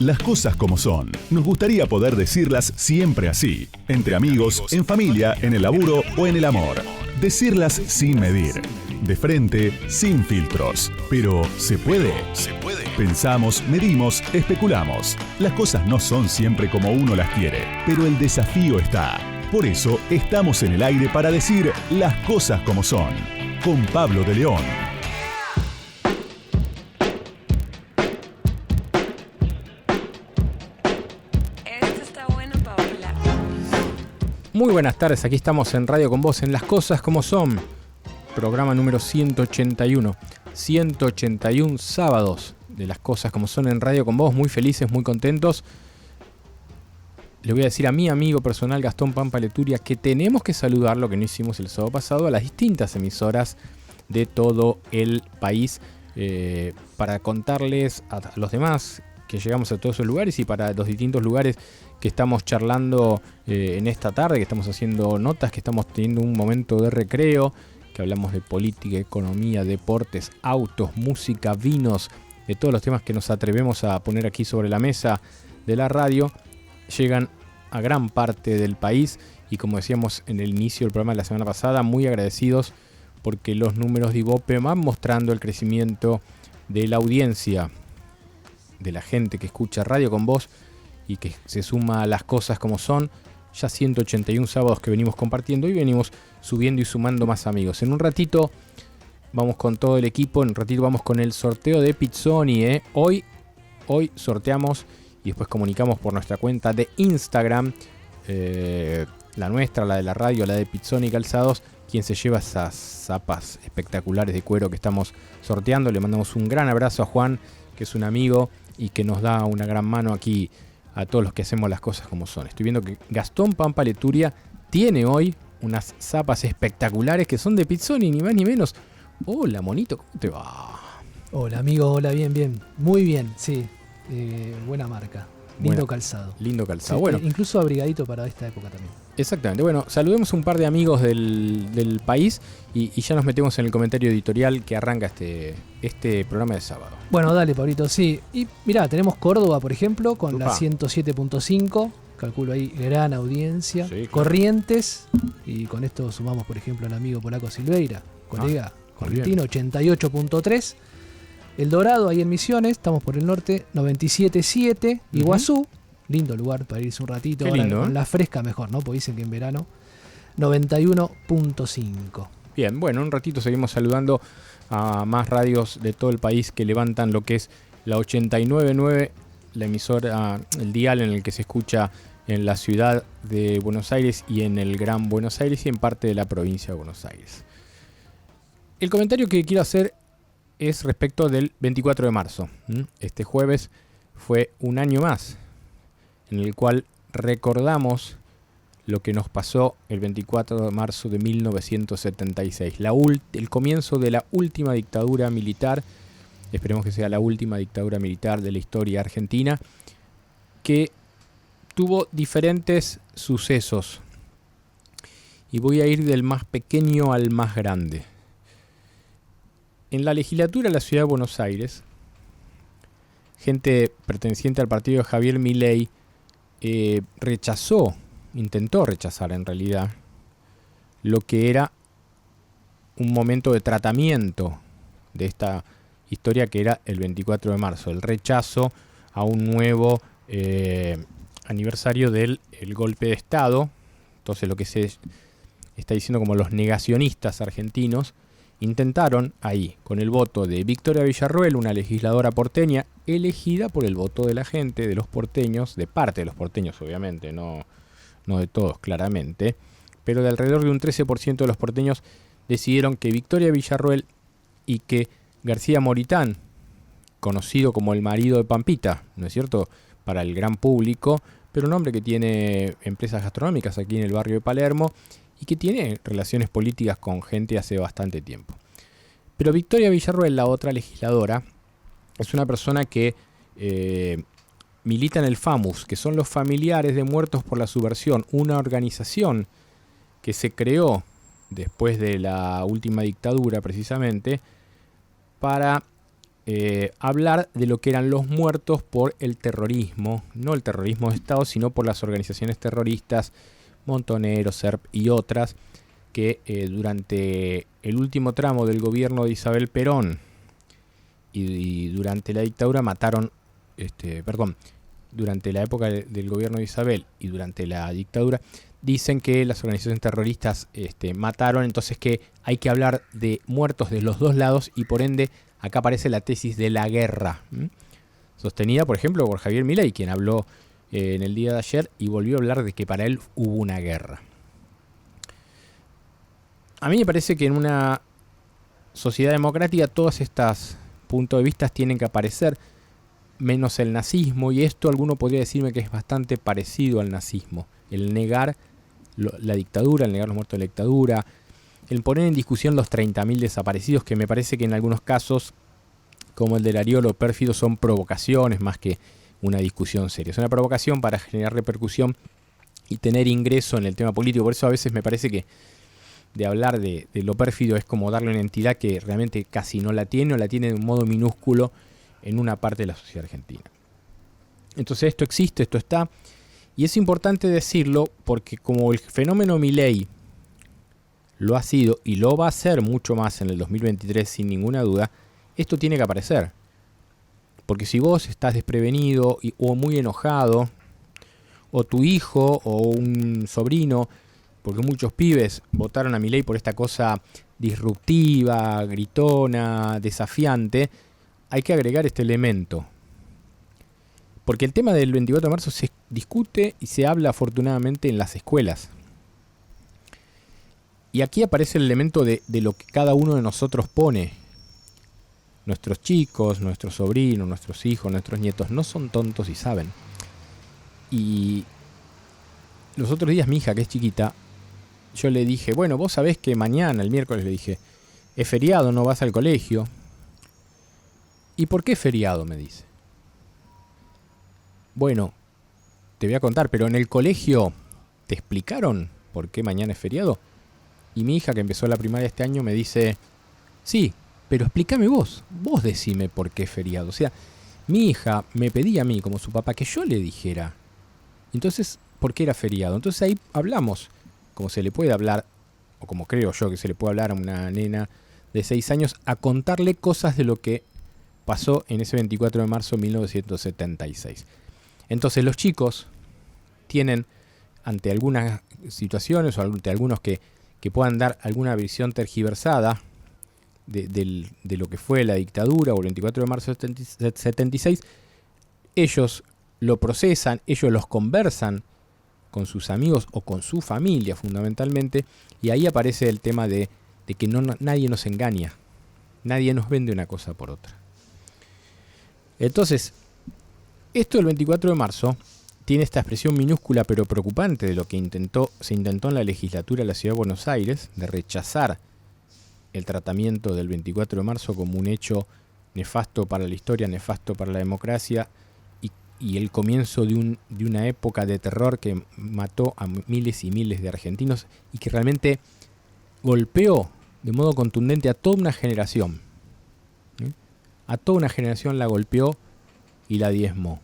Las cosas como son. Nos gustaría poder decirlas siempre así. Entre amigos, en familia, en el laburo o en el amor. Decirlas sin medir. De frente, sin filtros. Pero, ¿se puede? ¿Se puede? Pensamos, medimos, especulamos. Las cosas no son siempre como uno las quiere, pero el desafío está. Por eso, estamos en el aire para decir las cosas como son. Con Pablo de León. Muy buenas tardes, aquí estamos en Radio con Vos, en Las Cosas Como Son, programa número 181, 181 sábados de Las Cosas Como Son en Radio con Vos, muy felices, muy contentos. Le voy a decir a mi amigo personal Gastón Pampa Leturia que tenemos que saludar, lo que no hicimos el sábado pasado, a las distintas emisoras de todo el país para contarles a los demás que llegamos a todos esos lugares y para los distintos lugares que estamos charlando en esta tarde, que estamos haciendo notas, que estamos teniendo un momento de recreo, que hablamos de política, economía, deportes, autos, música, vinos, de todos los temas que nos atrevemos a poner aquí sobre la mesa de la radio, llegan a gran parte del país y como decíamos en el inicio del programa de la semana pasada, muy agradecidos porque los números de Ibope van mostrando el crecimiento de la audiencia, de la gente que escucha Radio con Vos y que se suma a Las Cosas Como Son, ya 181 sábados que venimos compartiendo y venimos subiendo y sumando más amigos. En un ratito vamos con todo el equipo, en un ratito vamos con el sorteo de Pizzoni. Hoy sorteamos y después comunicamos por nuestra cuenta de Instagram, la nuestra, la de la radio, la de Pizzoni Calzados, quien se lleva esas zapas espectaculares de cuero que estamos sorteando. Le mandamos un gran abrazo a Juan, que es un amigo y que nos da una gran mano aquí a todos los que hacemos las cosas como son. Estoy viendo que Gastón Pampa Leturia tiene hoy unas zapas espectaculares que son de Pizzoni, ni más ni menos. Hola, monito, ¿cómo te va? Hola, amigo, hola, bien. Muy bien, sí. Buena marca. Lindo calzado. Lindo calzado. Sí, bueno, incluso abrigadito para esta época también. Exactamente. Bueno, saludemos un par de amigos del país y ya nos metemos en el comentario editorial que arranca este programa de sábado. Bueno, dale, Pablito, sí. Y mirá, tenemos Córdoba, por ejemplo, con la 107.5. Calculo ahí, gran audiencia. Sí, claro. Corrientes, y con esto sumamos, por ejemplo, al amigo polaco Silveira, colega argentino, 88.3. El Dorado, ahí en Misiones, estamos por el norte, 97.7. Iguazú, lindo lugar para irse un ratito. Qué ahora lindo, con la fresca mejor, ¿no? Porque dicen que en verano, 91.5. Bien, bueno, un ratito seguimos saludando a más radios de todo el país que levantan lo que es la 89.9, la emisora, el dial en el que se escucha en la ciudad de Buenos Aires y en el Gran Buenos Aires y en parte de la provincia de Buenos Aires. El comentario que quiero hacer es respecto del 24 de marzo. Este jueves fue un año más en el cual recordamos lo que nos pasó el 24 de marzo de 1976. El comienzo de la última dictadura militar, esperemos que sea la última dictadura militar de la historia argentina, que tuvo diferentes sucesos. Y voy a ir del más pequeño al más grande. En la legislatura de la ciudad de Buenos Aires, gente perteneciente al partido de Javier Milei intentó rechazar en realidad, lo que era un momento de tratamiento de esta historia que era el 24 de marzo, el rechazo a un nuevo aniversario del golpe de Estado. Entonces lo que se está diciendo como los negacionistas argentinos, intentaron ahí, con el voto de Victoria Villarroel, una legisladora porteña, elegida por el voto de la gente, de los porteños, de parte de los porteños obviamente, no de todos claramente, pero de alrededor de un 13% de los porteños decidieron que Victoria Villarroel y que García Moritán, conocido como el marido de Pampita, ¿no es cierto?, para el gran público, pero un hombre que tiene empresas gastronómicas aquí en el barrio de Palermo, y que tiene relaciones políticas con gente hace bastante tiempo. Pero Victoria Villarroel, la otra legisladora, es una persona que milita en el FAMUS, que son los familiares de muertos por la subversión, una organización que se creó después de la última dictadura precisamente para hablar de lo que eran los muertos por el terrorismo, no el terrorismo de Estado, sino por las organizaciones terroristas, Montoneros, SERP y otras, que durante el último tramo del gobierno de Isabel Perón y durante la dictadura mataron, durante la época del gobierno de Isabel y durante la dictadura, dicen que las organizaciones terroristas mataron, entonces que hay que hablar de muertos de los dos lados y por ende acá aparece la tesis de la guerra, sostenida por ejemplo por Javier Milei, quien habló en el día de ayer y volvió a hablar de que para él hubo una guerra. A mí me parece que en una sociedad democrática todos estos puntos de vista tienen que aparecer, menos el nazismo, y esto alguno podría decirme que es bastante parecido al nazismo, el negar la dictadura, el negar los muertos de la dictadura, el poner en discusión los 30.000 desaparecidos, que me parece que en algunos casos, como el del Ariolo pérfido, son provocaciones más que una discusión seria. Es una provocación para generar repercusión y tener ingreso en el tema político. Por eso a veces me parece que de hablar de lo pérfido es como darle una entidad que realmente casi no la tiene o la tiene de un modo minúsculo en una parte de la sociedad argentina. Entonces esto existe, esto está, y es importante decirlo porque como el fenómeno Milei lo ha sido y lo va a ser mucho más en el 2023 sin ninguna duda, esto tiene que aparecer. Porque si vos estás desprevenido o muy enojado, o tu hijo o un sobrino, porque muchos pibes votaron a Milei por esta cosa disruptiva, gritona, desafiante, hay que agregar este elemento. Porque el tema del 24 de marzo se discute y se habla afortunadamente en las escuelas. Y aquí aparece el elemento de lo que cada uno de nosotros pone. Nuestros chicos, nuestros sobrinos, nuestros hijos, nuestros nietos no son tontos y saben. Y los otros días mi hija, que es chiquita, yo le dije, bueno, vos sabés que mañana, el miércoles, le dije, es feriado, no vas al colegio. ¿Y por qué feriado? Me dice. Bueno, te voy a contar, pero en el colegio te explicaron por qué mañana es feriado. Y mi hija, que empezó la primaria este año, me dice, sí, pero explícame vos decime por qué es feriado. O sea, mi hija me pedía a mí, como su papá, que yo le dijera. Entonces, ¿por qué era feriado? Entonces ahí hablamos, como se le puede hablar, o como creo yo que se le puede hablar a una nena de 6 años, a contarle cosas de lo que pasó en ese 24 de marzo de 1976. Entonces los chicos tienen, ante algunas situaciones o ante algunos que puedan dar alguna visión tergiversada de lo que fue la dictadura o el 24 de marzo de 76, ellos lo procesan, ellos los conversan con sus amigos o con su familia fundamentalmente, y ahí aparece el tema de que nadie nos engaña, nadie nos vende una cosa por otra. Entonces, esto del 24 de marzo tiene esta expresión minúscula pero preocupante de lo que se intentó en la legislatura de la Ciudad de Buenos Aires, de rechazar el tratamiento del 24 de marzo como un hecho nefasto para la historia, nefasto para la democracia y el comienzo de una época de terror que mató a miles y miles de argentinos y que realmente golpeó de modo contundente a toda una generación. A toda una generación la golpeó y la diezmó.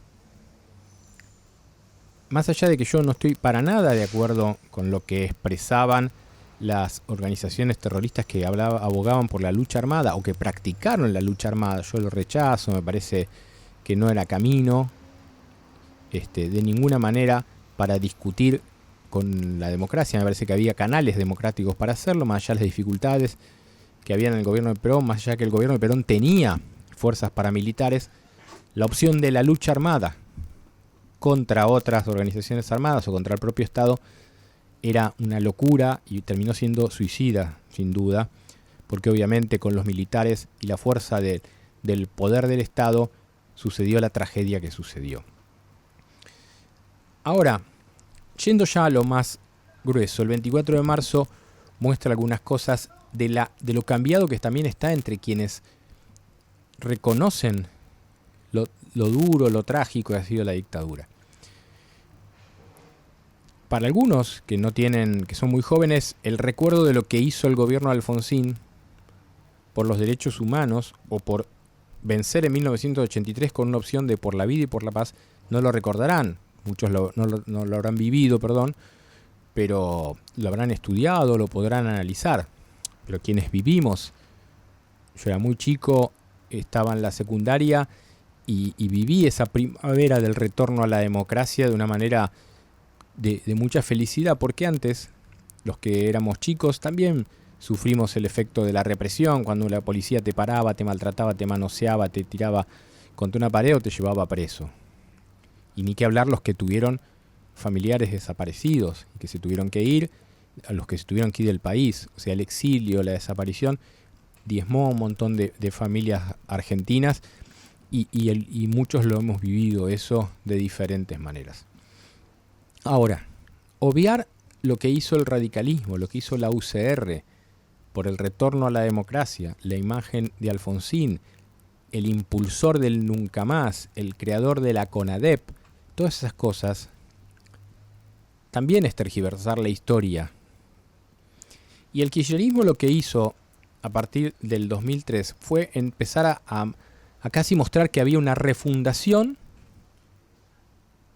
Más allá de que yo no estoy para nada de acuerdo con lo que expresaban las organizaciones terroristas que abogaban por la lucha armada o que practicaron la lucha armada, yo lo rechazo, me parece que no era camino de ninguna manera para discutir con la democracia. Me parece que había canales democráticos para hacerlo, más allá de las dificultades que había en el gobierno de Perón, más allá que el gobierno de Perón tenía fuerzas paramilitares, la opción de la lucha armada contra otras organizaciones armadas o contra el propio Estado era una locura y terminó siendo suicida, sin duda, porque obviamente con los militares y la fuerza del poder del Estado sucedió la tragedia que sucedió. Ahora, yendo ya a lo más grueso, el 24 de marzo muestra algunas cosas de lo cambiado que también está entre quienes reconocen lo duro, lo trágico que ha sido la dictadura. Para algunos que son muy jóvenes, el recuerdo de lo que hizo el gobierno de Alfonsín por los derechos humanos o por vencer en 1983 con una opción de por la vida y por la paz, no lo recordarán. Muchos no lo habrán vivido, pero lo habrán estudiado, lo podrán analizar. Pero quienes vivimos, yo era muy chico, estaba en la secundaria y viví esa primavera del retorno a la democracia de una manera de mucha felicidad, porque antes, los que éramos chicos, también sufrimos el efecto de la represión, cuando la policía te paraba, te maltrataba, te manoseaba, te tiraba contra una pared o te llevaba preso. Y ni que hablar los que tuvieron familiares desaparecidos, que se tuvieron que ir, a los que se tuvieron que ir del país. O sea, el exilio, la desaparición, diezmó a un montón de familias argentinas y muchos lo hemos vivido eso de diferentes maneras. Ahora, obviar lo que hizo el radicalismo, lo que hizo la UCR por el retorno a la democracia, la imagen de Alfonsín, el impulsor del Nunca Más, el creador de la CONADEP, todas esas cosas, también es tergiversar la historia. Y el kirchnerismo lo que hizo a partir del 2003 fue empezar a casi mostrar que había una refundación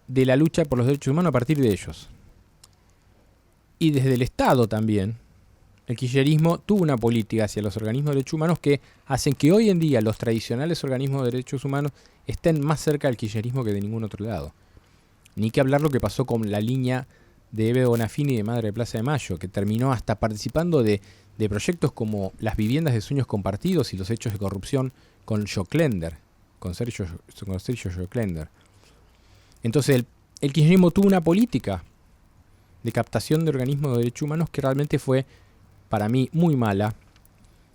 de la lucha por los derechos humanos a partir de ellos. Y desde el Estado también, el kirchnerismo tuvo una política hacia los organismos de derechos humanos que hacen que hoy en día los tradicionales organismos de derechos humanos estén más cerca del kirchnerismo que de ningún otro lado. Ni que hablar lo que pasó con la línea de Eve Bonafini de Madre de Plaza de Mayo, que terminó hasta participando de proyectos como las viviendas de sueños compartidos y los hechos de corrupción con Joclender, con Sergio Joclender. Entonces el kirchnerismo tuvo una política de captación de organismos de derechos humanos que realmente fue, para mí, muy mala,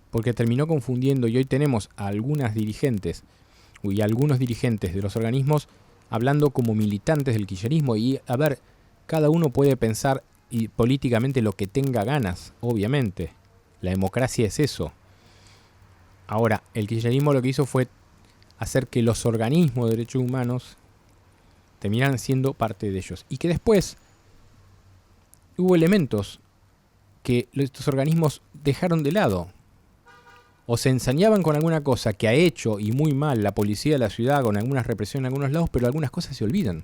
porque terminó confundiendo, y hoy tenemos a algunos dirigentes de los organismos hablando como militantes del kirchnerismo, y a ver, cada uno puede pensar y políticamente lo que tenga ganas, obviamente. La democracia es eso. Ahora, el kirchnerismo lo que hizo fue hacer que los organismos de derechos humanos terminaran siendo parte de ellos. Y que después hubo elementos que estos organismos dejaron de lado. O se ensañaban con alguna cosa que ha hecho, y muy mal, la policía de la ciudad, con algunas represiones en algunos lados, pero algunas cosas se olvidan.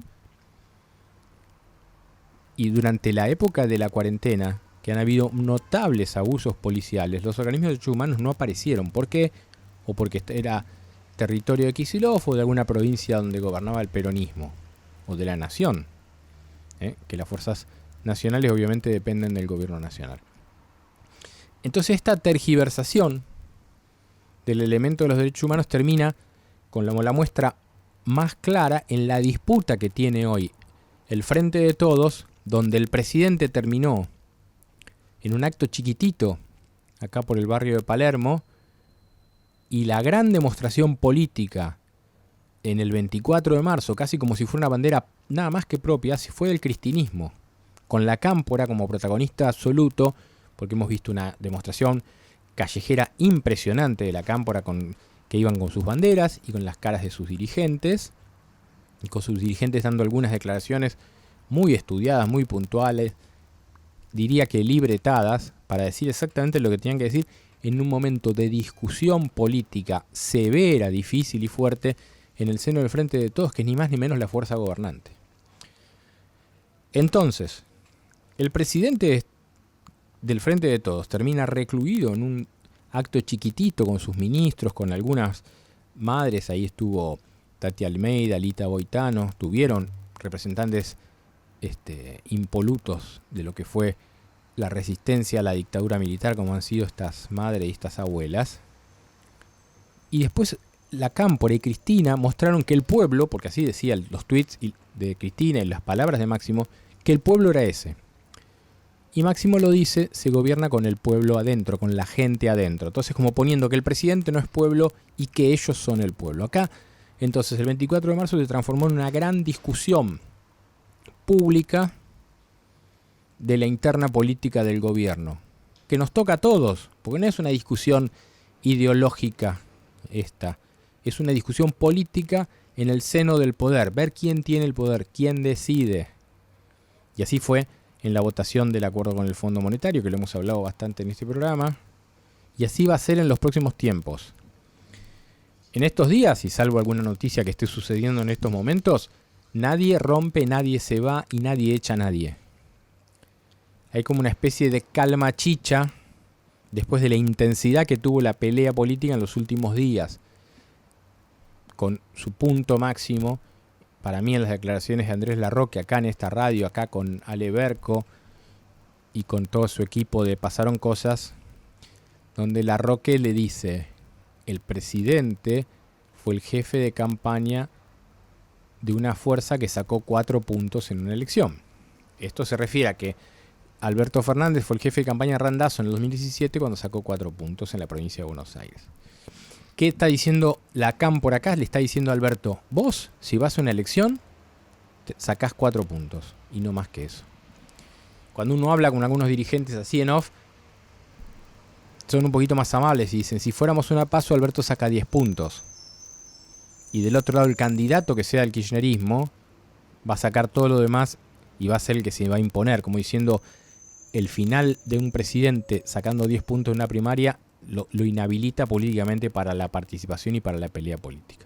Y durante la época de la cuarentena, que han habido notables abusos policiales, los organismos de derechos humanos no aparecieron. ¿Por qué? O porque era territorio de Kicillof o de alguna provincia donde gobernaba el peronismo, o de la nación, que las fuerzas nacionales obviamente dependen del gobierno nacional. Entonces esta tergiversación del elemento de los derechos humanos termina con la muestra más clara en la disputa que tiene hoy el Frente de Todos, donde el presidente terminó en un acto chiquitito, acá por el barrio de Palermo, y la gran demostración política en el 24 de marzo, casi como si fuera una bandera nada más que propia, fue del cristinismo, con la Cámpora como protagonista absoluto, porque hemos visto una demostración callejera impresionante de la Cámpora, que iban con sus banderas y con las caras de sus dirigentes, y con sus dirigentes dando algunas declaraciones muy estudiadas, muy puntuales, diría que libretadas, para decir exactamente lo que tenían que decir en un momento de discusión política severa, difícil y fuerte en el seno del Frente de Todos, que es ni más ni menos la fuerza gobernante. Entonces, el presidente del Frente de Todos termina recluido en un acto chiquitito con sus ministros, con algunas madres. Ahí estuvo Tati Almeida, Lita Boitano, tuvieron representantes impolutos de lo que fue la resistencia a la dictadura militar, como han sido estas madres y estas abuelas. Y después la Cámpora y Cristina mostraron que el pueblo, porque así decían los tweets de Cristina y las palabras de Máximo, que el pueblo era ese. Y Máximo lo dice, se gobierna con el pueblo adentro, con la gente adentro. Entonces, como poniendo que el presidente no es pueblo y que ellos son el pueblo. Acá, entonces, el 24 de marzo se transformó en una gran discusión pública de la interna política del gobierno, que nos toca a todos, porque no es una discusión ideológica esta, es una discusión política en el seno del poder, ver quién tiene el poder, quién decide. Y así fue en la votación del acuerdo con el Fondo Monetario, que lo hemos hablado bastante en este programa, y así va a ser en los próximos tiempos. En estos días, y salvo alguna noticia que esté sucediendo en estos momentos, nadie rompe, nadie se va y nadie echa a nadie. Hay como una especie de calma chicha después de la intensidad que tuvo la pelea política en los últimos días, con su punto máximo, para mí en las declaraciones de Andrés Larroque, acá en esta radio, acá con Ale Berco y con todo su equipo de Pasaron Cosas, donde Larroque le dice: el presidente fue el jefe de campaña de una fuerza que sacó 4 puntos en una elección. Esto se refiere a que Alberto Fernández fue el jefe de campaña de Randazzo en el 2017 cuando sacó 4 puntos en la provincia de Buenos Aires. ¿Qué está diciendo la CAM por acá? Le está diciendo a Alberto: vos, si vas a una elección, sacás 4 puntos y no más que eso. Cuando uno habla con algunos dirigentes así en off, son un poquito más amables y dicen: si fuéramos una PASO, Alberto saca 10 puntos. Y del otro lado, el candidato que sea del kirchnerismo va a sacar todo lo demás y va a ser el que se va a imponer, como diciendo, el final de un presidente sacando 10 puntos en una primaria lo inhabilita políticamente para la participación y para la pelea política.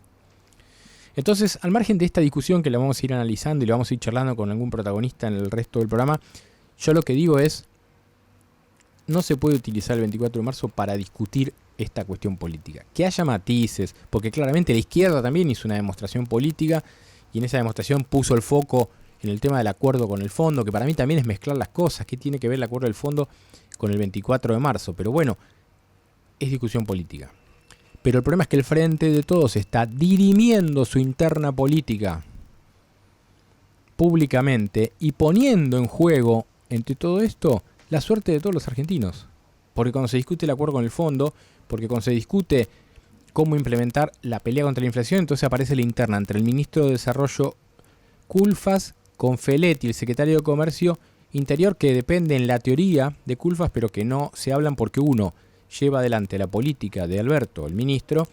Entonces, al margen de esta discusión que la vamos a ir analizando y la vamos a ir charlando con algún protagonista en el resto del programa, yo lo que digo es: no se puede utilizar el 24 de marzo para discutir esta cuestión política. Que haya matices, porque claramente la izquierda también hizo una demostración política y en esa demostración puso el foco en el tema del acuerdo con el fondo, que para mí también es mezclar las cosas. ¿Qué tiene que ver el acuerdo del fondo con el 24 de marzo? Pero bueno, es discusión política. Pero el problema es que el Frente de Todos está dirimiendo su interna política públicamente y poniendo en juego, entre todo esto, la suerte de todos los argentinos. Porque cuando se discute el acuerdo con el fondo, porque cuando se discute cómo implementar la pelea contra la inflación, entonces aparece la interna entre el ministro de Desarrollo Culfas con Feletti, el secretario de Comercio Interior, que depende en la teoría de Culfas, pero que no se hablan porque uno lleva adelante la política de Alberto, el ministro,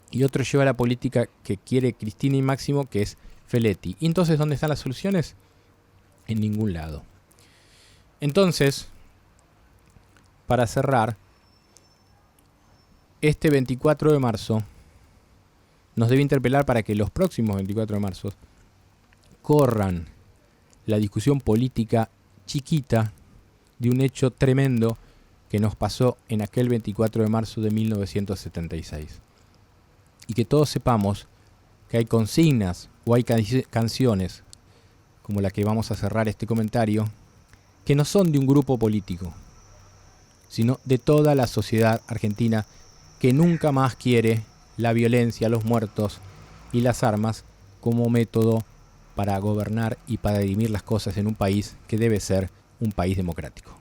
y otro lleva la política que quiere Cristina y Máximo, que es Feletti. ¿Y entonces dónde están las soluciones? En ningún lado. Entonces, para cerrar, este 24 de marzo nos debe interpelar para que los próximos 24 de marzo corran la discusión política chiquita de un hecho tremendo que nos pasó en aquel 24 de marzo de 1976. Y que todos sepamos que hay consignas o hay canciones, como la que vamos a cerrar este comentario, que no son de un grupo político, sino de toda la sociedad argentina que nunca más quiere la violencia, los muertos y las armas como método para gobernar y para dirimir las cosas en un país que debe ser un país democrático.